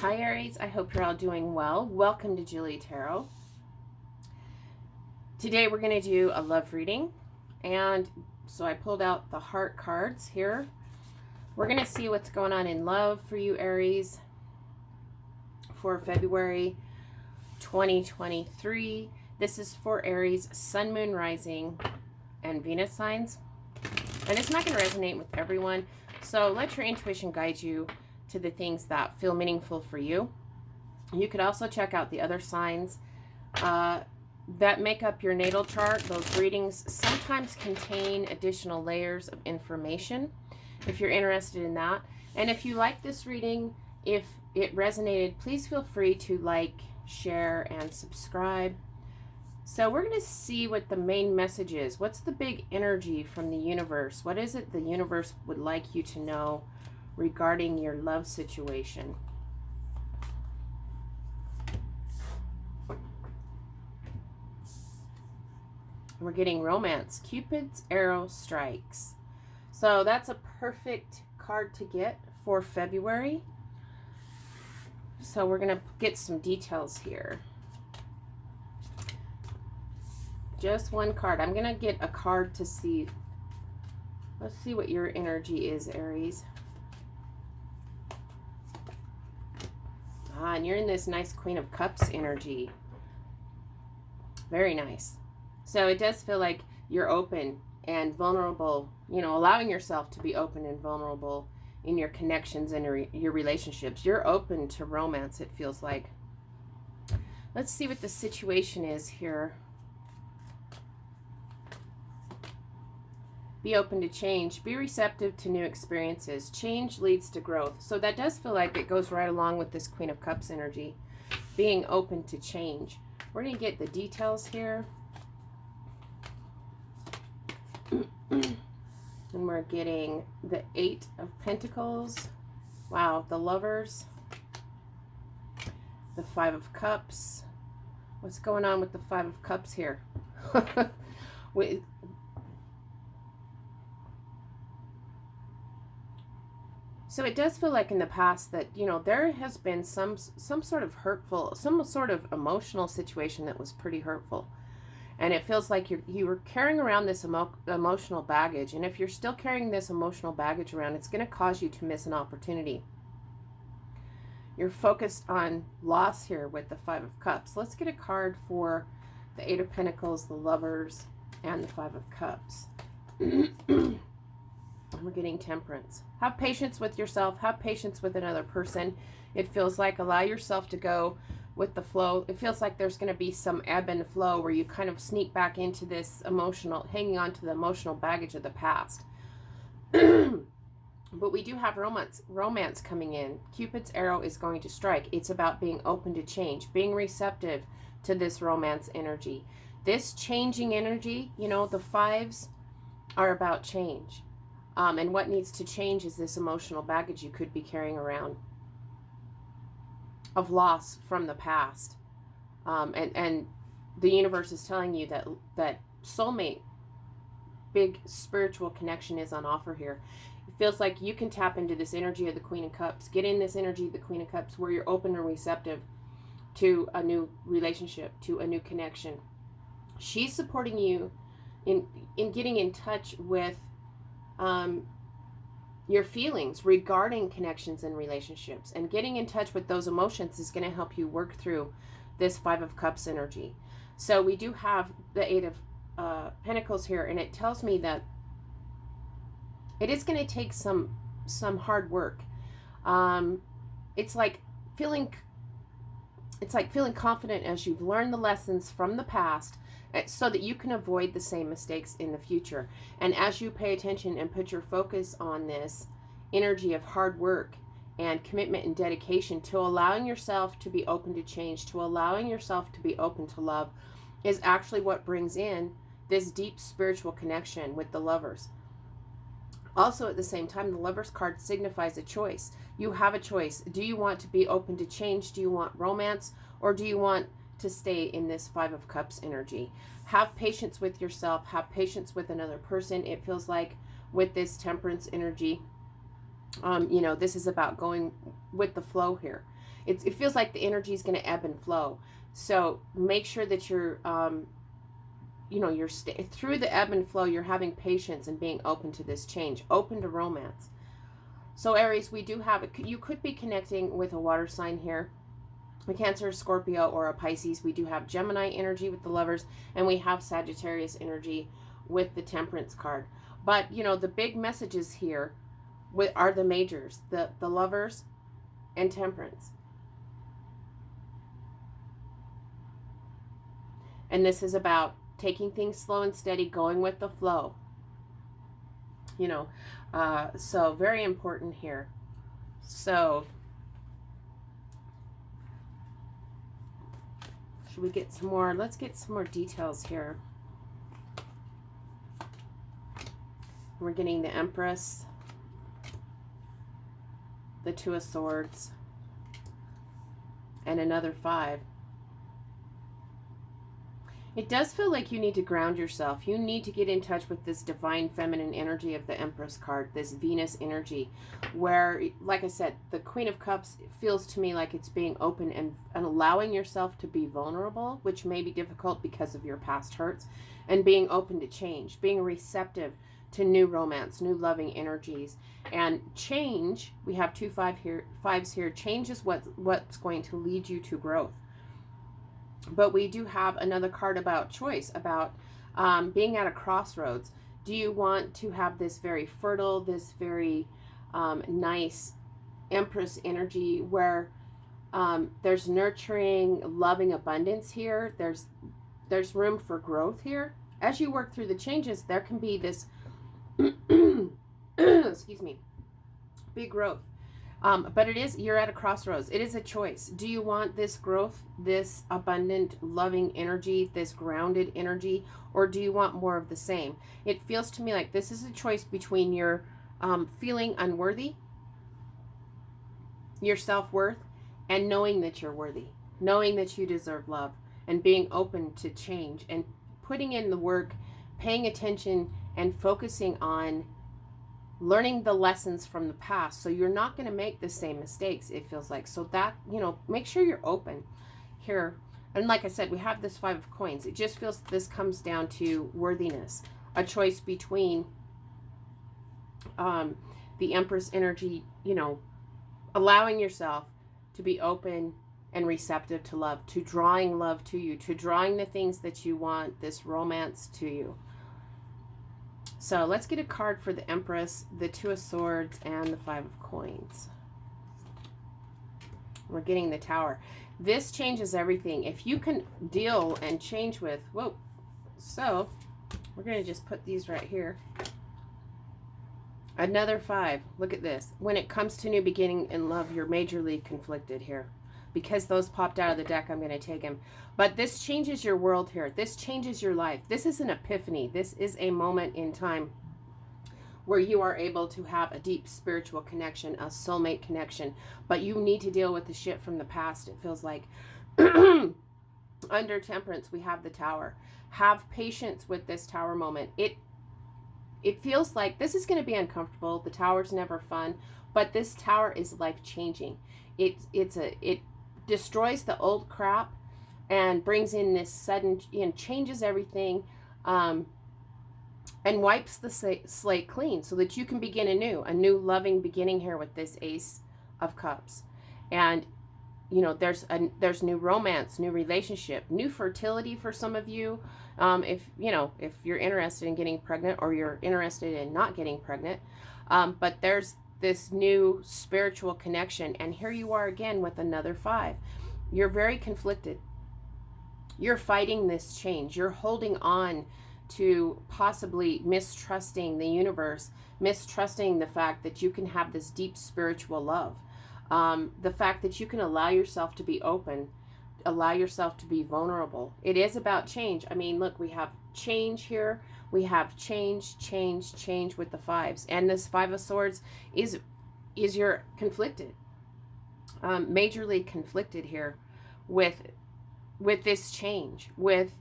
Hi Aries, I hope you're all doing well. Welcome to JilleTarot. Today we're going to do a love reading, and so I pulled out the heart cards here. We're going to see what's going on in love for you Aries for February 2023. This is for Aries, Sun, Moon, Rising, and Venus signs. And it's not going to resonate with everyone, so let your intuition guide you to the things that feel meaningful for you. You could also check out the other signs that make up your natal chart. Those readings sometimes contain additional layers of information if you're interested in that. And if you like this reading, if it resonated, please feel free to like, share, and subscribe. So we're going to see what the main message is. What's the big energy from the universe? What is it the universe would like you to know regarding your love situation? We're getting romance. Cupid's arrow strikes. So that's a perfect card to get for February. So we're going to get some details here. Just one card. I'm going to get a card to see. Let's see what your energy is, Aries. And you're in this nice Queen of Cups energy. Very nice. So it does feel like you're open and vulnerable, you know, allowing yourself to be open and vulnerable in your connections and your relationships. You're open to romance, it feels like. Let's see what the situation is here. Be open to change. Be receptive to new experiences. Change leads to growth. So that does feel like it goes right along with this Queen of Cups energy. Being open to change. We're going to get the details here. And we're getting the 8 of Pentacles. Wow, the Lovers. The 5 of Cups. What's going on with the 5 of Cups here? So it does feel like in the past that, you know, there has been some sort of hurtful, some sort of emotional situation that was pretty hurtful. And it feels like you were carrying around this emotional baggage. And if you're still carrying this emotional baggage around, it's going to cause you to miss an opportunity. You're focused on loss here with the 5 of Cups. Let's get a card for the 8 of Pentacles, the Lovers, and the 5 of Cups. We're getting Temperance. Have patience with yourself. Have patience with another person. It feels like allow yourself to go with the flow. It feels like there's going to be some ebb and flow where you kind of sneak back into this emotional, hanging on to the emotional baggage of the past. But we do have romance coming in. Cupid's arrow is going to strike. It's about being open to change, being receptive to this romance energy. This changing energy, you know, the 5s are about change. And what needs to change is this emotional baggage you could be carrying around of loss from the past. And the universe is telling you that soulmate, big spiritual connection is on offer here. It feels like you can tap into this energy of the Queen of Cups. Get in this energy of the Queen of Cups where you're open and receptive to a new relationship, to a new connection. She's supporting you in getting in touch with your feelings regarding connections and relationships, and getting in touch with those emotions is going to help you work through this 5 of Cups energy. So we do have the 8 of Pentacles here, and it tells me that it is going to take some hard work. It's like feeling confident as you've learned the lessons from the past, so that you can avoid the same mistakes in the future. And as you pay attention and put your focus on this energy of hard work and commitment and dedication to allowing yourself to be open to change, to allowing yourself to be open to love, is actually what brings in this deep spiritual connection with the Lovers. Also, at the same time, the Lovers card signifies a choice. You have a choice. Do you want to be open to change? Do you want romance? Or do you want to stay in this 5 of Cups energy? Have patience with yourself. Have patience with another person. It feels like with this Temperance energy, you know, this is about going with the flow here. it feels like the energy is going to ebb and flow. So make sure that you're, you're through the ebb and flow, you're having patience and being open to this change, open to romance. So Aries, we do have, you could be connecting with a water sign here, a Cancer, Scorpio, or a Pisces. We do have Gemini energy with the Lovers, and we have Sagittarius energy with the Temperance card. But, the big messages here are the majors, the Lovers and Temperance. And this is about taking things slow and steady, going with the flow. So very important here. So should we get some more? Let's get some more details here. We're getting the Empress, the Two of Swords, and another 5. It does feel like you need to ground yourself. You need to get in touch with this divine feminine energy of the Empress card, this Venus energy, where, like I said, the Queen of Cups feels to me like it's being open and allowing yourself to be vulnerable, which may be difficult because of your past hurts, and being open to change, being receptive to new romance, new loving energies. And change, we have 2 fives here. Change is what's going to lead you to growth. But we do have another card about choice, about being at a crossroads. Do you want to have this very fertile, this very nice Empress energy where there's nurturing, loving abundance here? There's room for growth here. As you work through the changes, there can be this, excuse me, big growth. But you're at a crossroads. It is a choice. Do you want this growth, this abundant, loving energy, this grounded energy, or do you want more of the same? It feels to me like this is a choice between your feeling unworthy, your self-worth, and knowing that you're worthy, knowing that you deserve love, and being open to change, and putting in the work, paying attention, and focusing on learning the lessons from the past, so you're not going to make the same mistakes, it feels like. So that, make sure you're open here. And like I said, we have this 5 of coins. It just feels this comes down to worthiness, a choice between the Empress energy, allowing yourself to be open and receptive to love, to drawing love to you, to drawing the things that you want, this romance to you. So let's get a card for the Empress, the Two of Swords, and the 5 of coins. We're getting the Tower. This changes everything. If you can deal and change with, so we're going to just put these right here. Another 5. Look at this. When it comes to new beginning in love, you're majorly conflicted here. Because those popped out of the deck, I'm going to take them. But this changes your world here. This changes your life. This is an epiphany. This is a moment in time where you are able to have a deep spiritual connection, a soulmate connection. But you need to deal with the shit from the past, it feels like. Under Temperance, we have the Tower. Have patience with this Tower moment. It feels like this is going to be uncomfortable. The Tower's never fun. But this Tower is life-changing. It destroys the old crap and brings in this sudden, changes everything, and wipes the slate clean so that you can begin anew, a new loving beginning here with this Ace of Cups. And there's new romance, new relationship, new fertility for some of you. If you're interested in getting pregnant, or you're interested in not getting pregnant, but there's this new spiritual connection. And here you are again with another 5. You're very conflicted. You're fighting this change. You're holding on to possibly mistrusting the universe, mistrusting the fact that you can have this deep spiritual love. The fact that you can allow yourself to be open, allow yourself to be vulnerable. It is about change. I mean, look, we have change here. We have change with the 5s. And this 5 of Swords is you're conflicted. Majorly conflicted here with this change, with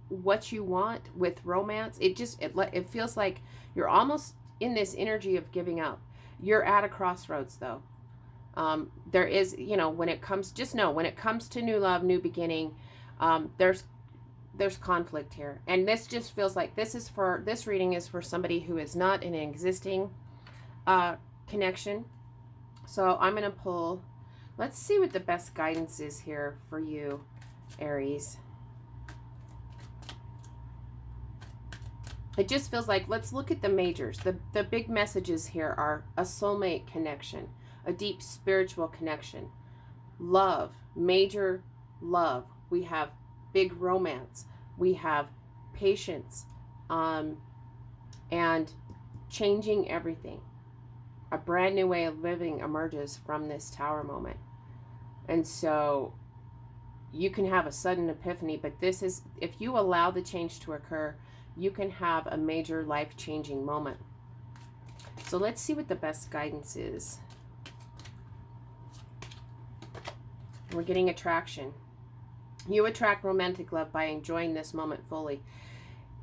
what you want, with romance. It feels like you're almost in this energy of giving up. You're at a crossroads though. There is, you know, when it comes, just know, when it comes to new love, new beginning, there's conflict here. And this just feels like this reading is for somebody who is not in an existing connection. So I'm going to pull, let's see what the best guidance is here for you, Aries. It just feels like, let's look at the majors. The big messages here are a soulmate connection, a deep spiritual connection, love, major love. We have big romance. We have patience, and changing everything. A brand new way of living emerges from this Tower moment. And so you can have a sudden epiphany, but this is, if you allow the change to occur, you can have a major life-changing moment. So let's see what the best guidance is. We're getting attraction. You attract romantic love by enjoying this moment fully.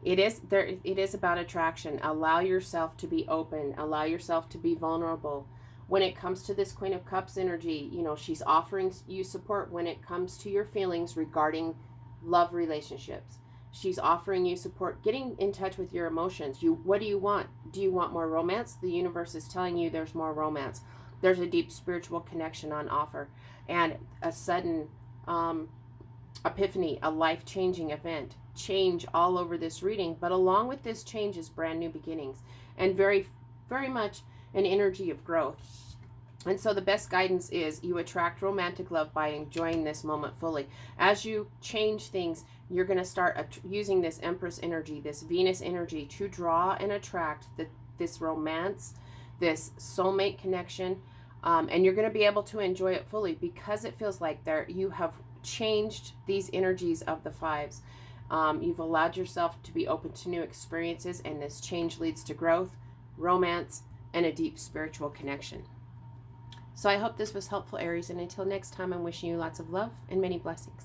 It is about attraction. Allow yourself to be open. Allow yourself to be vulnerable. When it comes to this Queen of Cups energy, you know, she's offering you support when it comes to your feelings regarding love relationships. She's offering you support, getting in touch with your emotions. What do you want? Do you want more romance? The universe is telling you there's more romance. There's a deep spiritual connection on offer. And a sudden epiphany, a life-changing event. Change all over this reading. But along with this change is brand new beginnings. And very, very much an energy of growth. And so the best guidance is you attract romantic love by enjoying this moment fully. As you change things, you're going to start using this Empress energy, this Venus energy, to draw and attract this romance, this soulmate connection. And you're going to be able to enjoy it fully because it feels like you have changed these energies of the fives. You've allowed yourself to be open to new experiences, and this change leads to growth, romance, and a deep spiritual connection. So I hope this was helpful, Aries, and until next time, I'm wishing you lots of love and many blessings.